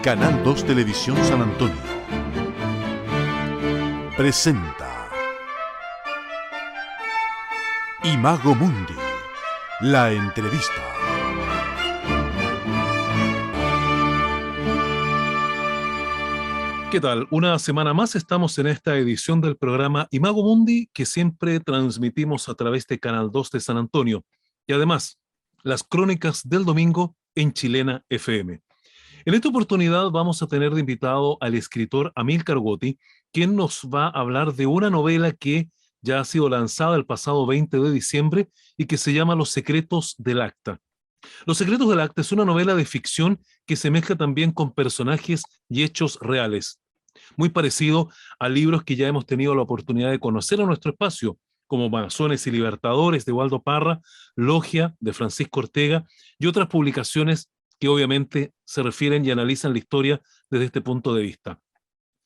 Canal 2 Televisión San Antonio presenta Imago Mundi, la entrevista. ¿Qué tal? Una semana más estamos en esta edición del programa Imago Mundi, que siempre transmitimos a través de Canal 2 de San Antonio. Y además, las crónicas del domingo en Chilena FM. En esta oportunidad vamos a tener de invitado al escritor Amílcar Gotti, quien nos va a hablar de una novela que ya ha sido lanzada el pasado 20 de diciembre y que se llama Los secretos del acta. Los secretos del acta es una novela de ficción que se mezcla también con personajes y hechos reales, muy parecido a libros que ya hemos tenido la oportunidad de conocer en nuestro espacio, como Masones y Libertadores de Waldo Parra, Logia de Francisco Ortega y otras publicaciones que obviamente se refieren y analizan la historia desde este punto de vista.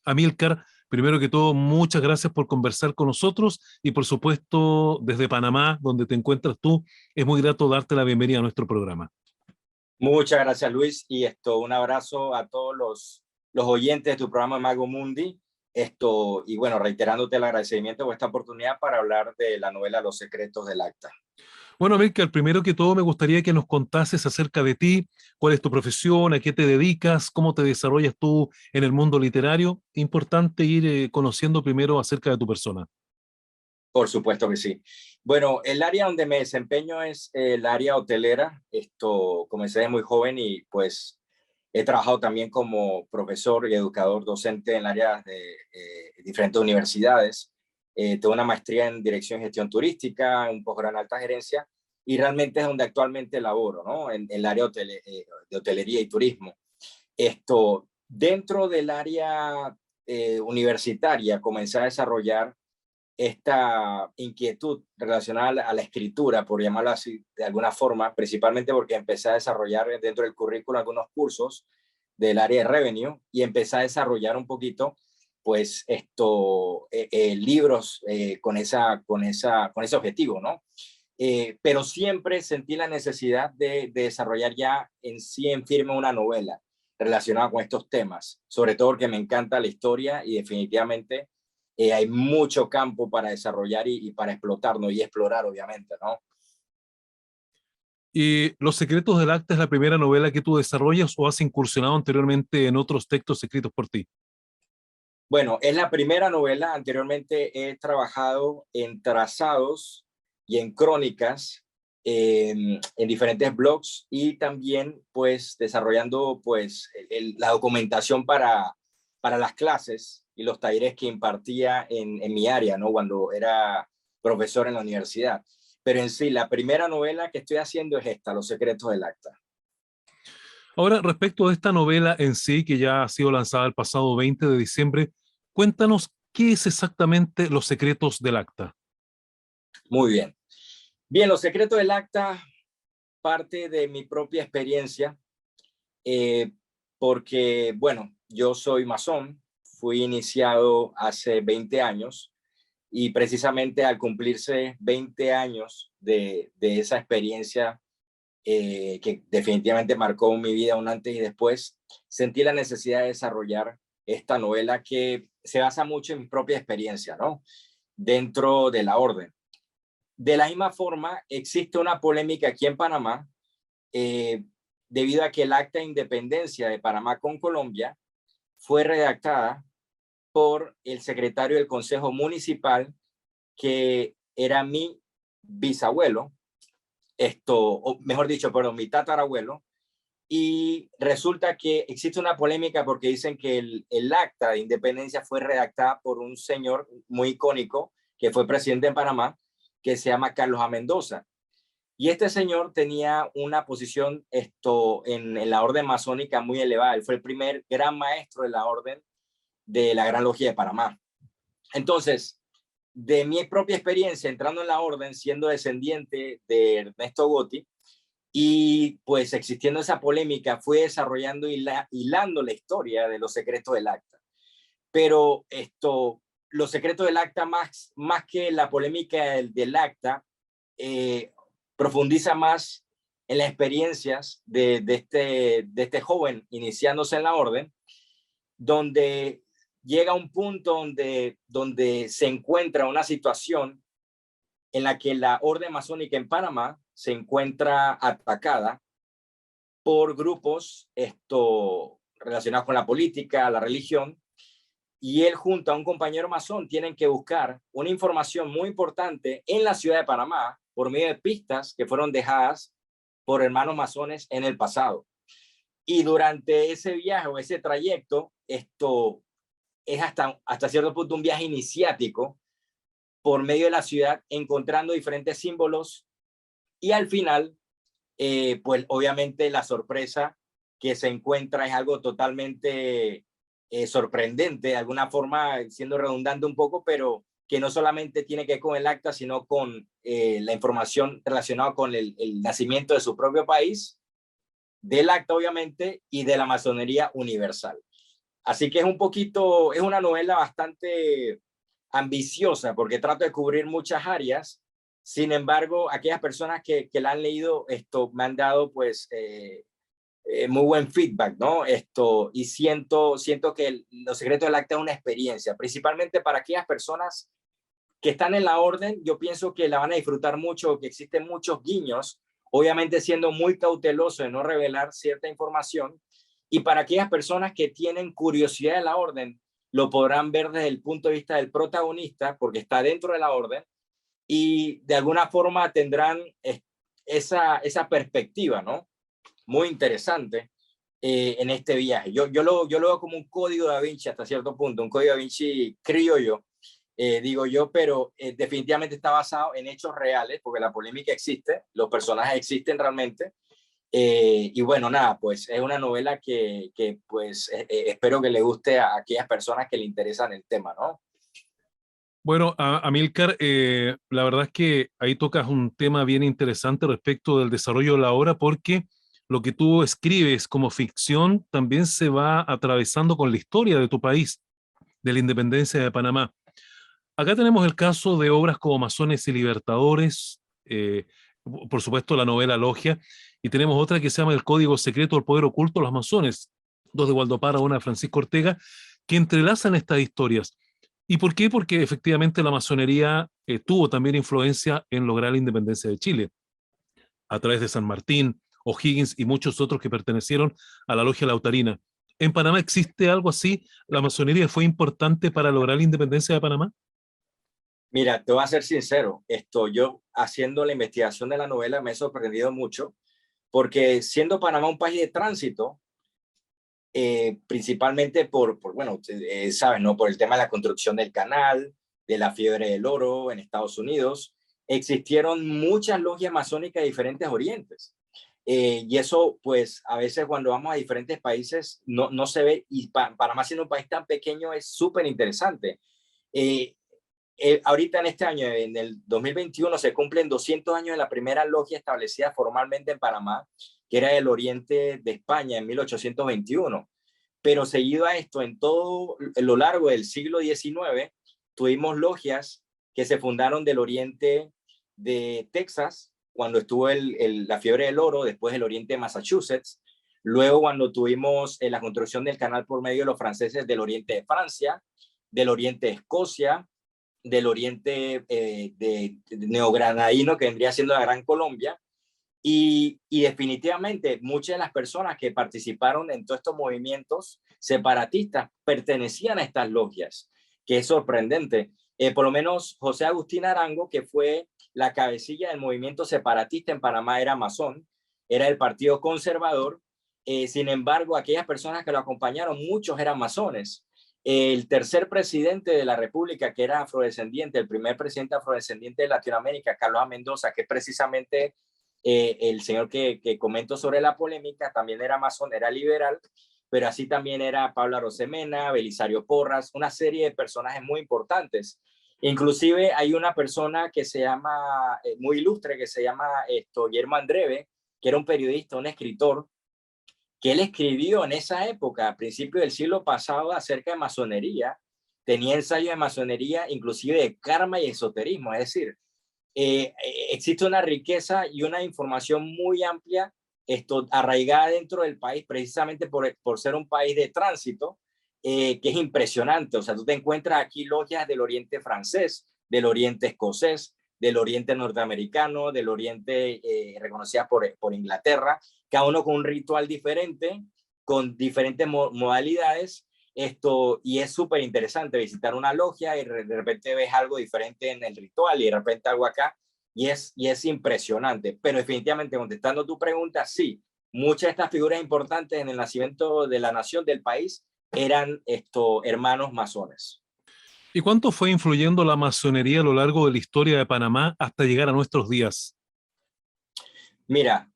Amílcar, primero que todo, muchas gracias por conversar con nosotros y por supuesto desde Panamá, donde te encuentras tú, es muy grato darte la bienvenida a nuestro programa. Muchas gracias, Luis, y un abrazo a todos los oyentes de tu programa Imago Mundi. Y bueno, reiterándote el agradecimiento por esta oportunidad para hablar de la novela Los secretos del acta. Bueno, Amílcar, primero que todo me gustaría que nos contases acerca de ti, cuál es tu profesión, a qué te dedicas, cómo te desarrollas tú en el mundo literario. Importante ir conociendo primero acerca de tu persona. Por supuesto que sí. Bueno, el área donde me desempeño es el área hotelera. Comencé de muy joven y pues he trabajado también como profesor y educador docente en áreas de diferentes universidades. Tengo una maestría en Dirección y Gestión Turística, un posgrado en Alta Gerencia, y realmente es donde actualmente laboro, ¿no? En el área de hotelería y turismo. Dentro del área universitaria, comencé a desarrollar esta inquietud relacionada a la escritura, por llamarlo así de alguna forma, principalmente porque empecé a desarrollar dentro del currículo algunos cursos del área de revenue y empecé a desarrollar un poquito pues libros con ese objetivo, ¿no? Pero siempre sentí la necesidad de desarrollar ya en firme una novela relacionada con estos temas, sobre todo porque me encanta la historia y definitivamente hay mucho campo para desarrollar y para explotar, ¿no? Y explorar, obviamente, ¿no? ¿Y Los secretos del acta es la primera novela que tú desarrollas o has incursionado anteriormente en otros textos escritos por ti? Bueno, es la primera novela. Anteriormente he trabajado en trazados y en crónicas en diferentes blogs y también pues desarrollando pues la documentación para las clases y los talleres que impartía en mi área, ¿no? Cuando era profesor en la universidad. Pero en sí, la primera novela que estoy haciendo es esta, Los secretos del acta. Ahora, respecto de esta novela en sí, que ya ha sido lanzada el pasado 20 de diciembre, cuéntanos qué es exactamente Los secretos del acta. Muy bien. Bien, Los secretos del acta parte de mi propia experiencia, porque, bueno, yo soy masón, fui iniciado hace 20 años y precisamente al cumplirse 20 años de esa experiencia que definitivamente marcó mi vida un antes y después, sentí la necesidad de desarrollar esta novela que se basa mucho en mi propia experiencia, ¿no? Dentro de la orden. De la misma forma, existe una polémica aquí en Panamá eh, debido a que el acta de independencia de Panamá con Colombia fue redactada por el secretario del Consejo Municipal, que era mi bisabuelo, o mejor dicho, perdón, mi tatarabuelo, y resulta que existe una polémica porque dicen que el acta de independencia fue redactada por un señor muy icónico que fue presidente en Panamá, que se llama Carlos A. Mendoza. Y este señor tenía una posición en la orden masónica muy elevada. Él fue el primer gran maestro de la orden de la Gran Logia de Panamá. Entonces, de mi propia experiencia entrando en la orden, siendo descendiente de Ernesto Gotti, y pues existiendo esa polémica, fue desarrollando hilando la historia de los secretos del acta. Pero los secretos del acta, más que la polémica del acta, profundiza más en las experiencias de este joven iniciándose en la orden, donde llega un punto donde se encuentra una situación en la que la orden masónica en Panamá se encuentra atacada por grupos relacionados con la política, la religión, y él junto a un compañero masón tienen que buscar una información muy importante en la ciudad de Panamá por medio de pistas que fueron dejadas por hermanos masones en el pasado. Y durante ese viaje o ese trayecto, esto es hasta cierto punto un viaje iniciático por medio de la ciudad, encontrando diferentes símbolos, y al final, pues obviamente la sorpresa que se encuentra es algo totalmente sorprendente, de alguna forma siendo redundante un poco, pero que no solamente tiene que ver con el acta, sino con la información relacionada con el nacimiento de su propio país, del acta obviamente, y de la masonería universal. Así que es una novela bastante ambiciosa porque trato de cubrir muchas áreas. Sin embargo, aquellas personas que la han leído me han dado pues muy buen feedback, ¿no? Y siento que Los secretos del acta es una experiencia, principalmente para aquellas personas que están en la orden. Yo pienso que la van a disfrutar mucho, que existen muchos guiños, obviamente siendo muy cauteloso de no revelar cierta información. Y para aquellas personas que tienen curiosidad de la orden, lo podrán ver desde el punto de vista del protagonista, porque está dentro de la orden, y de alguna forma tendrán esa perspectiva, ¿no? Muy interesante en este viaje. Yo lo veo como un código da Vinci hasta cierto punto, un código da Vinci criollo, digo yo, pero definitivamente está basado en hechos reales, porque la polémica existe, los personajes existen realmente. Y bueno, nada, pues es una novela que pues espero que le guste a aquellas personas que le interesan el tema, ¿no? Bueno, Amílcar, la verdad es que ahí tocas un tema bien interesante respecto del desarrollo de la obra, porque lo que tú escribes como ficción también se va atravesando con la historia de tu país, de la independencia de Panamá. Acá tenemos el caso de obras como Masones y Libertadores, por supuesto la novela Logia, y tenemos otra que se llama El Código Secreto del Poder Oculto de los Masones, dos de Waldo Parra, una de Francisco Ortega, que entrelazan estas historias. ¿Y por qué? Porque efectivamente la masonería tuvo también influencia en lograr la independencia de Chile, a través de San Martín, O'Higgins y muchos otros que pertenecieron a la logia lautarina. ¿En Panamá existe algo así? ¿La masonería fue importante para lograr la independencia de Panamá? Mira, te voy a ser sincero, yo haciendo la investigación de la novela me he sorprendido mucho, porque siendo Panamá un país de tránsito, principalmente bueno, sabes, ¿no? Por el tema de la construcción del canal, de la fiebre del oro en Estados Unidos, existieron muchas logias masónicas de diferentes orientes. Y eso, pues, a veces cuando vamos a diferentes países no se ve, y Panamá siendo un país tan pequeño es súper interesante. Ahorita en este año, en el 2021, se cumplen 200 años de la primera logia establecida formalmente en Panamá, que era del oriente de España en 1821. Pero seguido a esto, en todo lo largo del siglo XIX, tuvimos logias que se fundaron del oriente de Texas, cuando estuvo la fiebre del oro, después del oriente de Massachusetts, luego cuando tuvimos la construcción del canal por medio de los franceses del oriente de Francia, del oriente de Escocia, del oriente de neogranadino, que vendría siendo la Gran Colombia. Y definitivamente muchas de las personas que participaron en todos estos movimientos separatistas pertenecían a estas logias, que es sorprendente. Por lo menos José Agustín Arango, que fue la cabecilla del movimiento separatista en Panamá, era masón, era del Partido Conservador. Sin embargo, aquellas personas que lo acompañaron, muchos eran masones. El tercer presidente de la República, que era afrodescendiente, el primer presidente afrodescendiente de Latinoamérica, Carlos A. Mendoza, que es precisamente el señor que comentó sobre la polémica, también era masón, era liberal, pero así también era Pablo Arosemena, Belisario Porras, una serie de personajes muy importantes. Inclusive hay una persona que se llama, muy ilustre, que se llama Guillermo Andreve, que era un periodista, un escritor, que él escribió en esa época, a principios del siglo pasado, acerca de masonería. Tenía ensayos de masonería, inclusive de karma y esoterismo, es decir, existe una riqueza y una información muy amplia arraigada dentro del país, precisamente por ser un país de tránsito, que es impresionante. O sea, tú te encuentras aquí logias del oriente francés, del oriente escocés, del oriente norteamericano, del oriente reconocidas por Inglaterra, cada uno con un ritual diferente, con diferentes modalidades. Y es súper interesante visitar una logia y de repente ves algo diferente en el ritual y de repente algo acá, y es impresionante. Pero definitivamente, contestando tu pregunta, sí, muchas de estas figuras importantes en el nacimiento de la nación, del país, eran hermanos masones. ¿Y cuánto fue influyendo la masonería a lo largo de la historia de Panamá hasta llegar a nuestros días? Mira,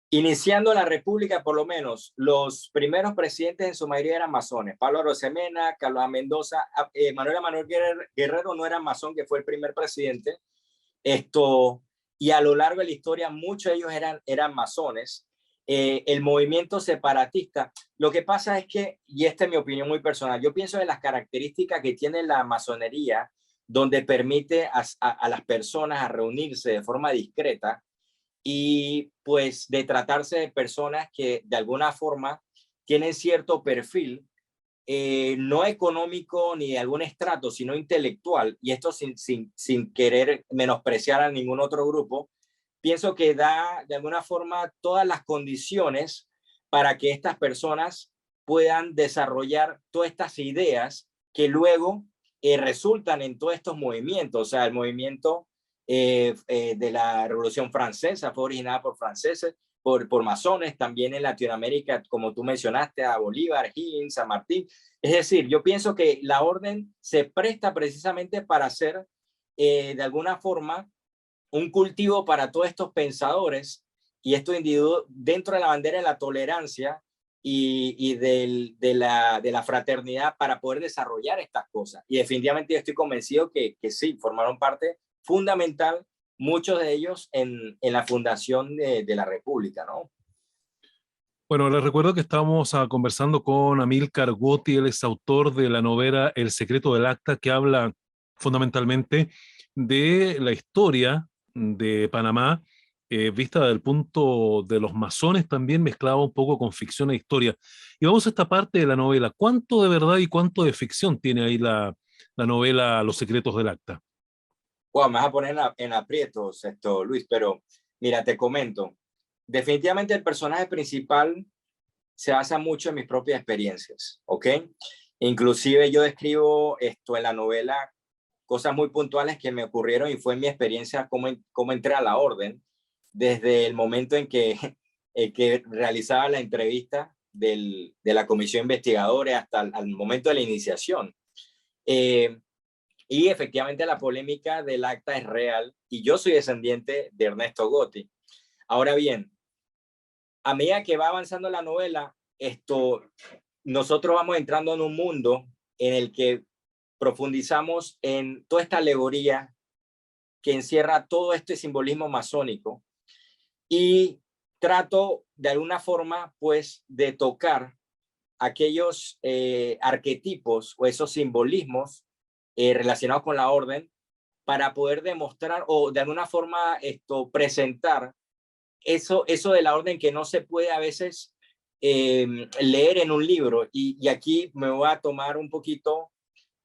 iniciando la República, por lo menos, los primeros presidentes en su mayoría eran masones. Pablo Arosemena, Carlos A. Mendoza, Manuel Guerrero no era masón, que fue el primer presidente. Y a lo largo de la historia, muchos de ellos eran masones. El movimiento separatista, lo que pasa es que, y esta es mi opinión muy personal, yo pienso en las características que tiene la masonería, donde permite a las personas a reunirse de forma discreta, y pues de tratarse de personas que de alguna forma tienen cierto perfil, no económico ni de algún estrato, sino intelectual, y esto sin querer menospreciar a ningún otro grupo. Pienso que da de alguna forma todas las condiciones para que estas personas puedan desarrollar todas estas ideas que luego resultan en todos estos movimientos. O sea, el movimiento de la Revolución Francesa fue originada por franceses, por masones, también en Latinoamérica, como tú mencionaste, a Bolívar, Higgins, San Martín. Es decir, yo pienso que la orden se presta precisamente para hacer de alguna forma un cultivo para todos estos pensadores y estos individuos dentro de la bandera de la tolerancia y de la fraternidad, para poder desarrollar estas cosas. Y definitivamente yo estoy convencido que sí, formaron parte fundamental, muchos de ellos en la fundación de la República, ¿no? Bueno, les recuerdo que estamos conversando con Amílcar Gotti. Él es autor de la novela El secreto del acta, que habla fundamentalmente de la historia de Panamá, vista desde el punto de los masones, también mezclado un poco con ficción e historia. Y vamos a esta parte de la novela. ¿Cuánto de verdad y cuánto de ficción tiene ahí la novela Los secretos del acta? Wow, me vas a poner en aprietos Luis, pero mira, te comento. Definitivamente el personaje principal se basa mucho en mis propias experiencias, ¿ok? Inclusive yo describo en la novela cosas muy puntuales que me ocurrieron, y fue mi experiencia cómo entré a la orden, desde el momento en que realizaba la entrevista de la comisión investigadora hasta el momento de la iniciación. Y efectivamente la polémica del acta es real, y yo soy descendiente de Ernesto Gotti. Ahora bien, a medida que va avanzando la novela, nosotros vamos entrando en un mundo en el que profundizamos en toda esta alegoría que encierra todo este simbolismo masónico, y trato de alguna forma pues de tocar aquellos arquetipos o esos simbolismos relacionados con la orden, para poder demostrar o de alguna forma presentar eso de la orden que no se puede a veces leer en un libro. Y aquí me voy a tomar un poquito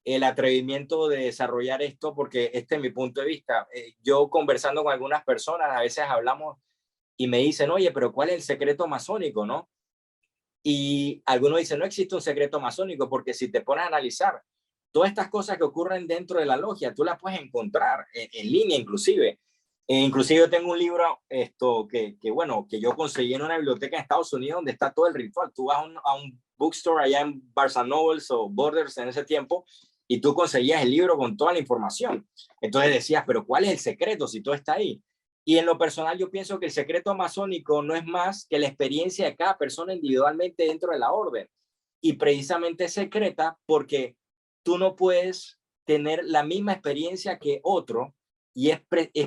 el atrevimiento de desarrollar esto, porque este es mi punto de vista. Yo, conversando con algunas personas, a veces hablamos y me dicen, oye, pero ¿cuál es el secreto masónico, no? Y algunos dicen, no existe un secreto masónico, porque si te pones a analizar todas estas cosas que ocurren dentro de la logia, tú las puedes encontrar en línea inclusive. Inclusive yo tengo un libro que yo conseguí en una biblioteca en Estados Unidos, donde está todo el ritual. Tú vas a un bookstore allá en Barnes & Noble o Borders en ese tiempo, y tú conseguías el libro con toda la información. Entonces decías, pero ¿cuál es el secreto si todo está ahí? Y en lo personal yo pienso que el secreto masónico no es más que la experiencia de cada persona individualmente dentro de la orden. Y precisamente es secreta porque tú no puedes tener la misma experiencia que otro, y es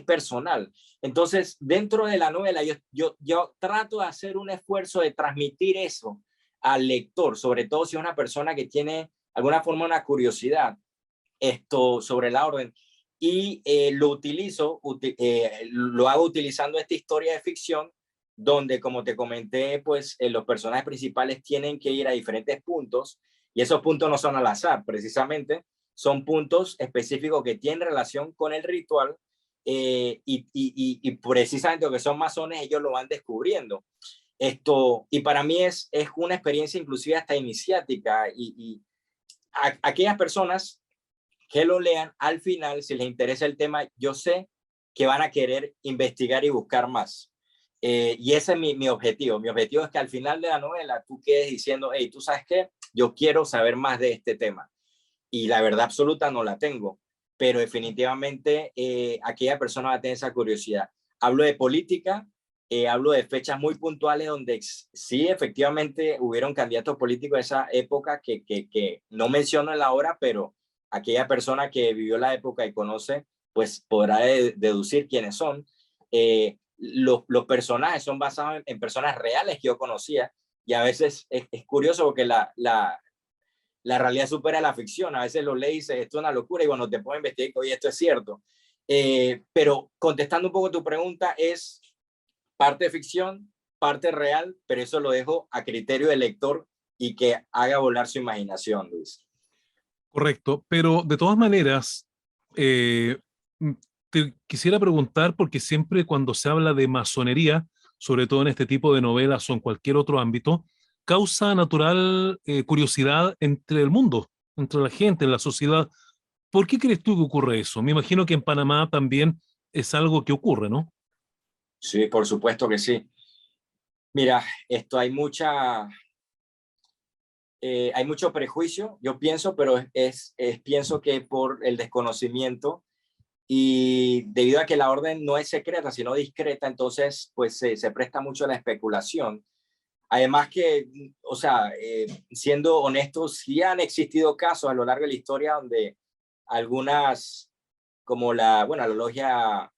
personal. Entonces, dentro de la novela, yo trato de hacer un esfuerzo de transmitir eso al lector, sobre todo si es una persona que tiene alguna forma una curiosidad sobre la orden. y lo hago utilizando esta historia de ficción, donde, como te comenté, pues los personajes principales tienen que ir a diferentes puntos, y esos puntos no son al azar, precisamente, son puntos específicos que tienen relación con el ritual, y precisamente porque son masones, ellos lo van descubriendo. Y para mí es una experiencia inclusive hasta iniciática, y aquellas personas que lo lean, al final, si les interesa el tema, yo sé que van a querer investigar y buscar más. Y ese es mi objetivo. Mi objetivo es que al final de la novela tú quedes diciendo, hey, ¿tú sabes qué? Yo quiero saber más de este tema. Y la verdad absoluta no la tengo, pero definitivamente aquella persona va a tener esa curiosidad. Hablo de política, hablo de fechas muy puntuales donde sí, efectivamente, hubieron candidatos políticos de esa época que no menciono en la obra, pero aquella persona que vivió la época y conoce, pues podrá deducir quiénes son. Los personajes son basados en personas reales que yo conocía, y a veces es curioso porque la realidad supera la ficción. A veces lo lees y dices, esto es una locura, y cuando te pones a investigar, oye, esto es cierto. Pero contestando un poco tu pregunta, es parte ficción, parte real, pero eso lo dejo a criterio del lector y que haga volar su imaginación, Luis. Correcto, pero de todas maneras, eh, te quisiera preguntar, porque siempre cuando se habla de masonería, sobre todo en este tipo de novelas o en cualquier otro ámbito, causa natural curiosidad entre el mundo, entre la gente, en la sociedad. ¿Por qué crees tú que ocurre eso? Me imagino que en Panamá también es algo que ocurre, ¿no? Sí, por supuesto que sí. Mira, hay mucho prejuicio, yo pienso, pero pienso que por el desconocimiento, y debido a que la orden no es secreta, sino discreta, entonces pues se presta mucho a la especulación. Además que, o sea, siendo honestos, sí han existido casos a lo largo de la historia donde algunas, como la logia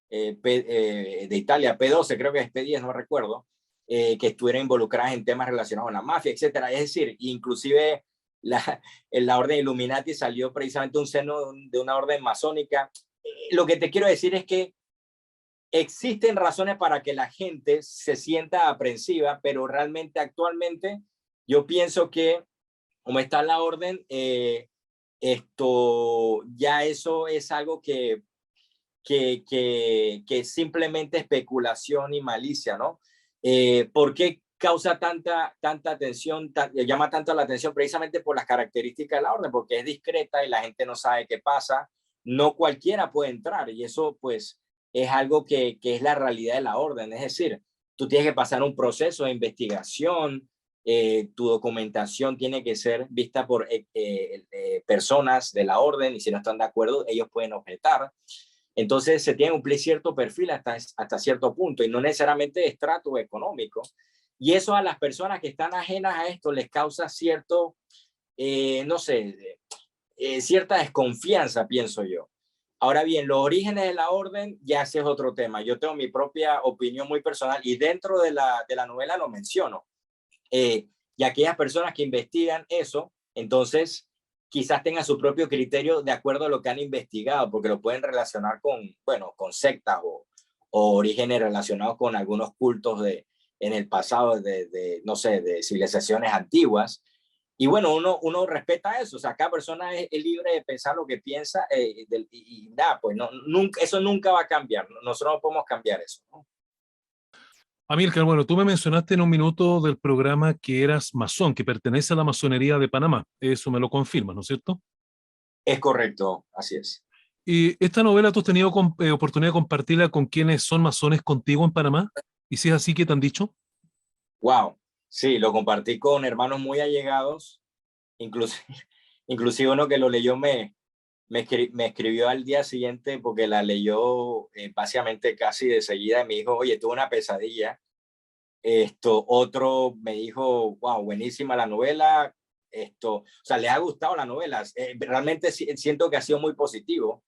de Italia, P12, creo que es P10, no recuerdo, que estuvieron involucradas en temas relacionados con la mafia, etcétera. Es decir, inclusive la orden Illuminati salió precisamente un seno de una orden masónica. Lo que te quiero decir es que existen razones para que la gente se sienta aprensiva, pero realmente actualmente yo pienso que, como está la orden, ya eso es algo que es simplemente especulación y malicia, ¿no? ¿Por qué causa tanta atención, llama tanto la atención? Precisamente por las características de la orden, porque es discreta y la gente no sabe qué pasa. No cualquiera puede entrar, y eso pues es algo que es la realidad de la orden. Es decir, tú tienes que pasar un proceso de investigación, tu documentación tiene que ser vista por personas de la orden, y si no están de acuerdo, ellos pueden objetar. Entonces se tiene que cumplir cierto perfil hasta cierto punto, y no necesariamente de estrato económico. Y eso a las personas que están ajenas a esto les causa cierto, no sé, cierta desconfianza, pienso yo. Ahora bien, los orígenes de la orden ya ese es otro tema. Yo tengo mi propia opinión muy personal, y dentro de la novela lo menciono. Y aquellas personas que investigan eso, entonces quizás tengan su propio criterio de acuerdo a lo que han investigado, porque lo pueden relacionar con, bueno, con sectas o orígenes relacionados con algunos cultos en el pasado no sé, de civilizaciones antiguas. Y bueno, uno respeta eso, o sea, cada persona es libre de pensar lo que piensa, y nada, pues eso nunca va a cambiar, nosotros no podemos cambiar eso, ¿no? Amílcar, bueno, tú me mencionaste en un minuto del programa que eras masón, que pertenece a la masonería de Panamá. Eso me lo confirmas, ¿no es cierto? Es correcto, así es. ¿Y esta novela tú has tenido oportunidad de compartirla con quienes son masones contigo en Panamá? ¿Y si es así, qué te han dicho? Wow, sí, lo compartí con hermanos muy allegados, inclusive, inclusive uno que lo leyó me escribió al día siguiente porque la leyó básicamente casi de seguida, y me dijo, oye, tuve una pesadilla. Otro me dijo, wow, buenísima la novela. O sea, le ha gustado la novela. Realmente siento que ha sido muy positivo.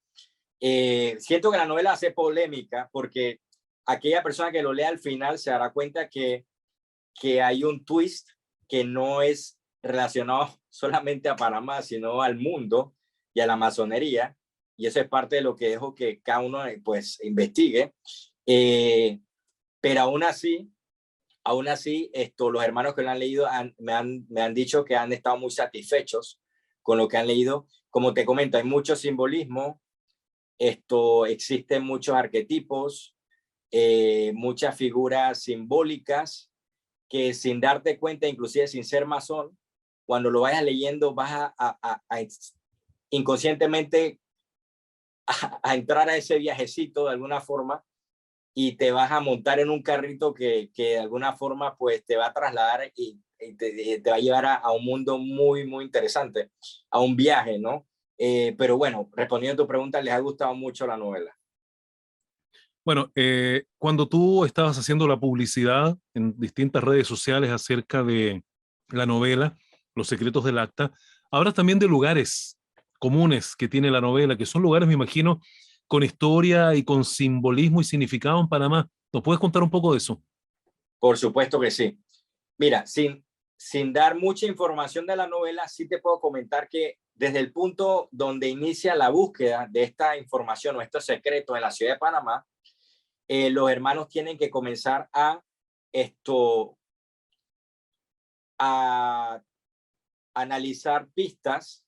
Siento que la novela hace polémica porque aquella persona que lo lea al final se dará cuenta que hay un twist que no es relacionado solamente a Panamá, sino al mundo y a la masonería. y eso es parte de lo que dejo que cada uno pues investigue. Pero aún así, los hermanos que lo han leído me han dicho que han estado muy satisfechos con lo que han leído. Como te comento, hay mucho simbolismo, existen muchos arquetipos, muchas figuras simbólicas que sin darte cuenta, inclusive sin ser masón, cuando lo vayas leyendo vas a inconscientemente a entrar a ese viajecito de alguna forma y te vas a montar en un carrito que de alguna forma pues te va a trasladar y te va a llevar a un mundo muy, muy interesante, a un viaje, ¿no? Pero bueno, respondiendo a tu pregunta, les ha gustado mucho la novela. Bueno, cuando tú estabas haciendo la publicidad en distintas redes sociales acerca de la novela, Los secretos del acta, hablas también de lugares comunes que tiene la novela, que son lugares, me imagino, con historia y con simbolismo y significado en Panamá. ¿Nos puedes contar un poco de eso? Por supuesto que sí. Mira, sin dar mucha información de la novela, sí te puedo comentar que desde el punto donde inicia la búsqueda de esta información o estos secretos en la ciudad de Panamá, los hermanos tienen que comenzar a analizar pistas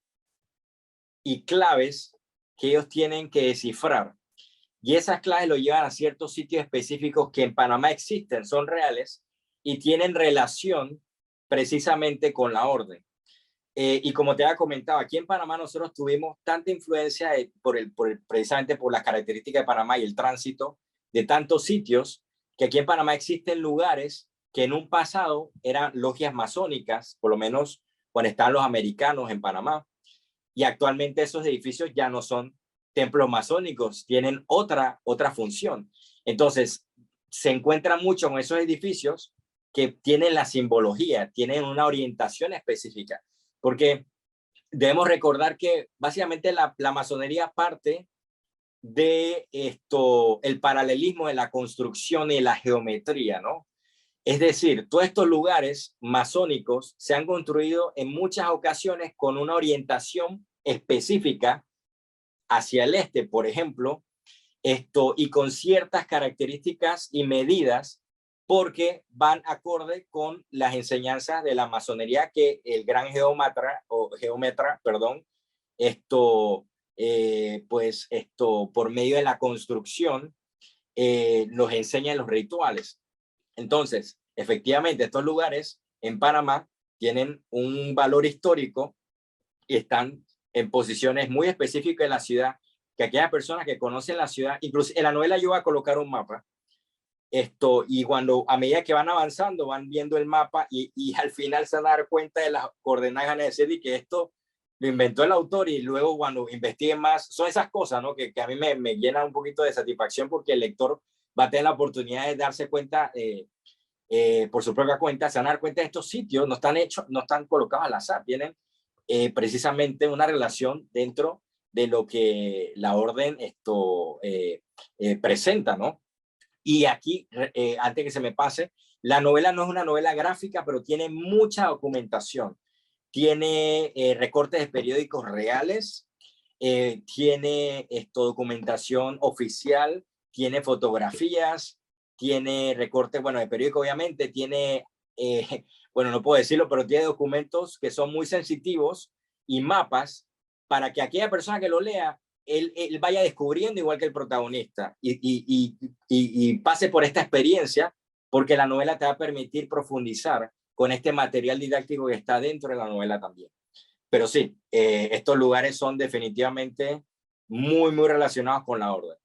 y claves que ellos tienen que descifrar. Y esas claves lo llevan a ciertos sitios específicos que en Panamá existen, son reales y tienen relación precisamente con la orden. Y como te había comentado, aquí en Panamá nosotros tuvimos tanta influencia precisamente por las características de Panamá y el tránsito de tantos sitios, que aquí en Panamá existen lugares que en un pasado eran logias masónicas, por lo menos cuando estaban los americanos en Panamá, y actualmente esos edificios ya no son templos masónicos, tienen otra función. Entonces, se encuentra mucho en esos edificios que tienen la simbología, tienen una orientación específica, porque debemos recordar que básicamente la masonería parte de el paralelismo de la construcción y la geometría, ¿no? Es decir, todos estos lugares masónicos se han construido en muchas ocasiones con una orientación específica hacia el este, por ejemplo, y con ciertas características y medidas porque van acorde con las enseñanzas de la masonería que el gran geómetra, por medio de la construcción nos enseña los rituales. Entonces, efectivamente, estos lugares en Panamá tienen un valor histórico y están en posiciones muy específicas en la ciudad, que aquellas personas que conocen la ciudad, incluso en la novela yo voy a colocar un mapa, y cuando a medida que van avanzando van viendo el mapa y al final se van a dar cuenta de las coordenadas, van a decir y que esto lo inventó el autor, y luego cuando investiguen más, son esas cosas, ¿no? que a mí me llenan un poquito de satisfacción porque el lector va a tener la oportunidad de darse cuenta por su propia cuenta, se van a dar cuenta de estos sitios, no están colocados al azar, tienen precisamente una relación dentro de lo que la orden presenta, ¿no? Y aquí, antes que se me pase, la novela no es una novela gráfica, pero tiene mucha documentación. Tiene recortes de periódicos reales, tiene documentación oficial, tiene fotografías, tiene recortes, bueno, de periódico obviamente, tiene, bueno, no puedo decirlo, pero tiene documentos que son muy sensitivos y mapas para que aquella persona que lo lea, él vaya descubriendo igual que el protagonista y pase por esta experiencia, porque la novela te va a permitir profundizar con este material didáctico que está dentro de la novela también. Pero sí, estos lugares son definitivamente muy, muy relacionados con la orden.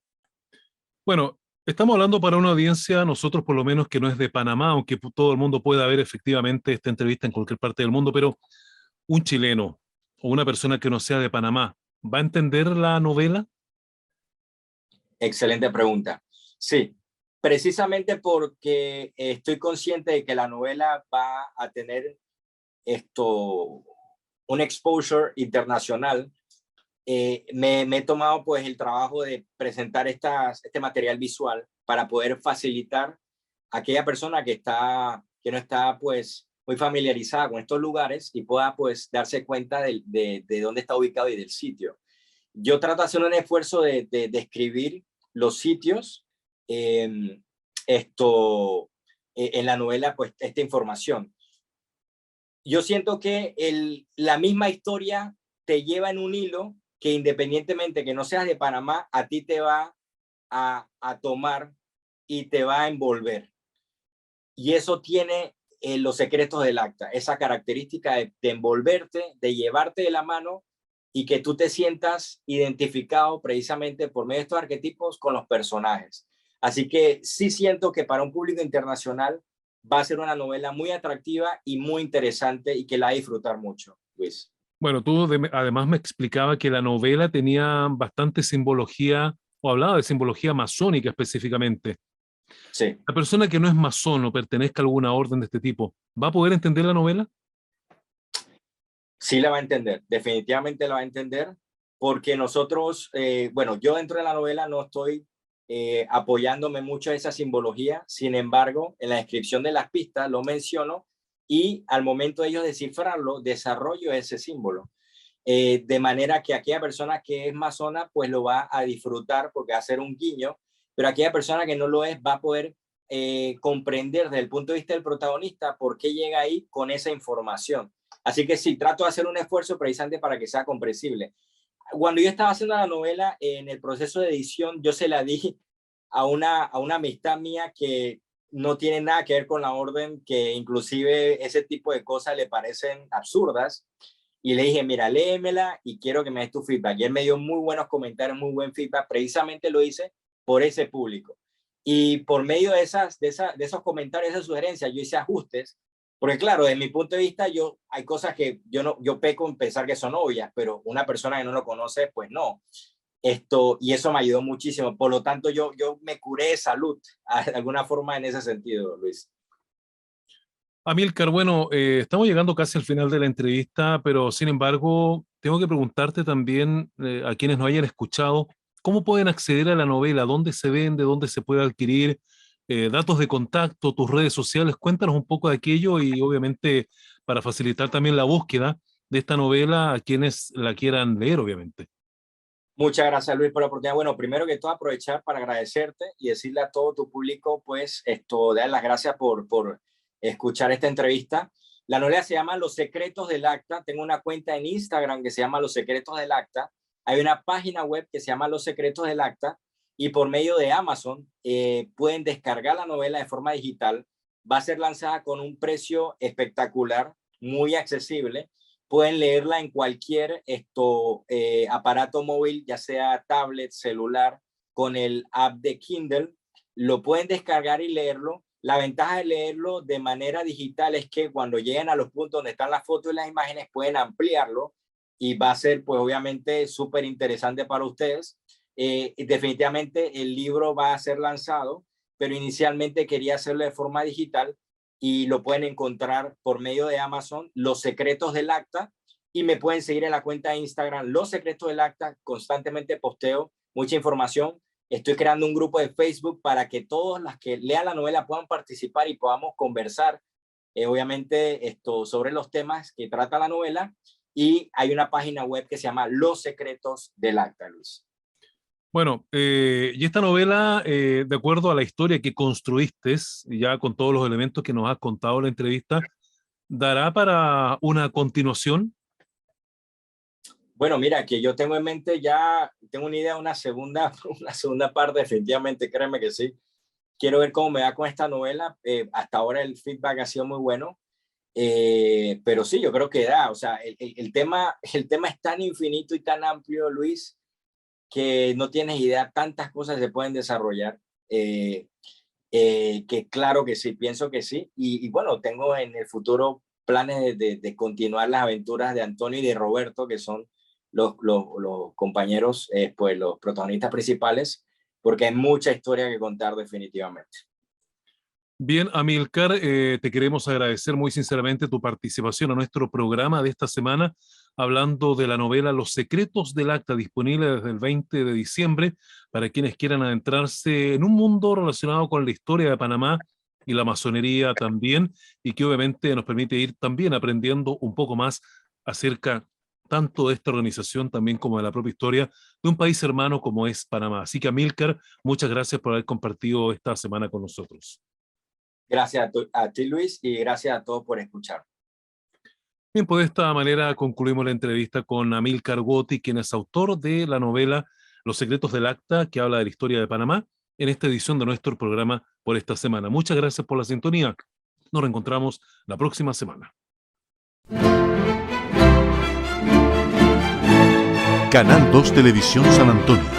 Bueno, estamos hablando para una audiencia, nosotros por lo menos que no es de Panamá, aunque todo el mundo pueda ver efectivamente esta entrevista en cualquier parte del mundo, pero un chileno o una persona que no sea de Panamá, ¿va a entender la novela? Excelente pregunta. Sí, precisamente porque estoy consciente de que la novela va a tener un exposure internacional. Me he tomado pues el trabajo de presentar este material visual para poder facilitar a aquella persona que no está pues muy familiarizada con estos lugares y pueda pues darse cuenta de dónde está ubicado y del sitio. yo trato de hacer un esfuerzo de escribir los sitios, en la novela, pues esta información. Yo siento que la misma historia te lleva en un hilo que, independientemente que no seas de Panamá, a ti te va a tomar y te va a envolver. Y eso tiene Los secretos del acta, esa característica de envolverte, de llevarte de la mano y que tú te sientas identificado precisamente por medio de estos arquetipos con los personajes. Así que sí siento que para un público internacional va a ser una novela muy atractiva y muy interesante y que la va a disfrutar mucho, Luis. Bueno, tú además me explicaba que la novela tenía bastante simbología, o hablaba de simbología masónica específicamente. Sí. La persona que no es masón o pertenezca a alguna orden de este tipo, ¿va a poder entender la novela? Sí la va a entender, definitivamente la va a entender, porque nosotros, bueno, yo dentro de la novela no estoy apoyándome mucho de esa simbología, sin embargo, en la descripción de las pistas lo menciono y al momento de ellos descifrarlo, desarrollo ese símbolo. De manera que aquella persona que es masona, pues lo va a disfrutar porque va a ser un guiño, pero aquella persona que no lo es va a poder comprender desde el punto de vista del protagonista por qué llega ahí con esa información. Así que sí, trato de hacer un esfuerzo precisamente para que sea comprensible. Cuando yo estaba haciendo la novela, en el proceso de edición, yo se la di a una amistad mía que no tiene nada que ver con la orden, que inclusive ese tipo de cosas le parecen absurdas. Y le dije, mira, léemela y quiero que me des tu feedback. Y él me dio muy buenos comentarios, muy buen feedback. Precisamente lo hice por ese público. Y por medio de esos comentarios, de esas sugerencias, yo hice ajustes. Porque claro, desde mi punto de vista, hay cosas que yo peco en pensar que son obvias, pero una persona que no lo conoce, pues no. Y eso me ayudó muchísimo. Por lo tanto, yo me curé de salud, de alguna forma, en ese sentido, Luis. Amílcar, bueno, estamos llegando casi al final de la entrevista, pero sin embargo, tengo que preguntarte también a quienes nos hayan escuchado, ¿cómo pueden acceder a la novela? ¿Dónde se vende? ¿Dónde se puede adquirir? Datos de contacto, tus redes sociales, cuéntanos un poco de aquello y obviamente para facilitar también la búsqueda de esta novela a quienes la quieran leer, obviamente. Muchas gracias, Luis, por la oportunidad. Bueno, primero que todo, aprovechar para agradecerte y decirle a todo tu público, pues, dar las gracias por escuchar esta entrevista. La novela se llama Los secretos del acta. Tengo una cuenta en Instagram que se llama Los secretos del acta. Hay una página web que se llama Los secretos del acta y por medio de Amazon pueden descargar la novela de forma digital. Va a ser lanzada con un precio espectacular, muy accesible. Pueden leerla en cualquier aparato móvil, ya sea tablet, celular, con el app de Kindle. Lo pueden descargar y leerlo. La ventaja de leerlo de manera digital es que cuando lleguen a los puntos donde están las fotos y las imágenes, pueden ampliarlo y va a ser, pues obviamente, súper interesante para ustedes. Definitivamente el libro va a ser lanzado, pero inicialmente quería hacerlo de forma digital y lo pueden encontrar por medio de Amazon, Los secretos del acta, y me pueden seguir en la cuenta de Instagram, Los secretos del acta. Constantemente posteo mucha información. Estoy creando un grupo de Facebook para que todos los que lean la novela puedan participar y podamos conversar, obviamente, sobre los temas que trata la novela. Y hay una página web que se llama Los secretos del acta, Luis. Bueno, y esta novela, de acuerdo a la historia que construiste, ya con todos los elementos que nos has contado en la entrevista, ¿dará para una continuación? Bueno, mira, que yo tengo en mente ya, tengo una idea de una segunda parte, definitivamente, créeme que sí. Quiero ver cómo me va con esta novela. Hasta ahora el feedback ha sido muy bueno. Pero sí, yo creo que da. O sea, el tema es tan infinito y tan amplio, Luis, que no tienes idea, tantas cosas se pueden desarrollar, que claro que sí, pienso que sí. Y bueno, tengo en el futuro planes de continuar las aventuras de Antonio y de Roberto, que son los compañeros, pues los protagonistas principales, porque hay mucha historia que contar definitivamente. Bien, Amílcar, te queremos agradecer muy sinceramente tu participación a nuestro programa de esta semana, hablando de la novela Los secretos del acta, disponible desde el 20 de diciembre, para quienes quieran adentrarse en un mundo relacionado con la historia de Panamá y la masonería también, y que obviamente nos permite ir también aprendiendo un poco más acerca tanto de esta organización también como de la propia historia de un país hermano como es Panamá. Así que, Amílcar, muchas gracias por haber compartido esta semana con nosotros. Gracias a ti, Luis, y gracias a todos por escuchar. Bien, pues de esta manera concluimos la entrevista con Amílcar Gotti, quien es autor de la novela Los secretos del Acta, que habla de la historia de Panamá, en esta edición de nuestro programa por esta semana. Muchas gracias por la sintonía. Nos reencontramos la próxima semana. Canal 2 Televisión San Antonio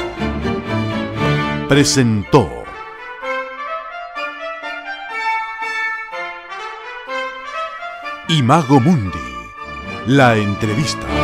presentó Imago Mundi, la entrevista.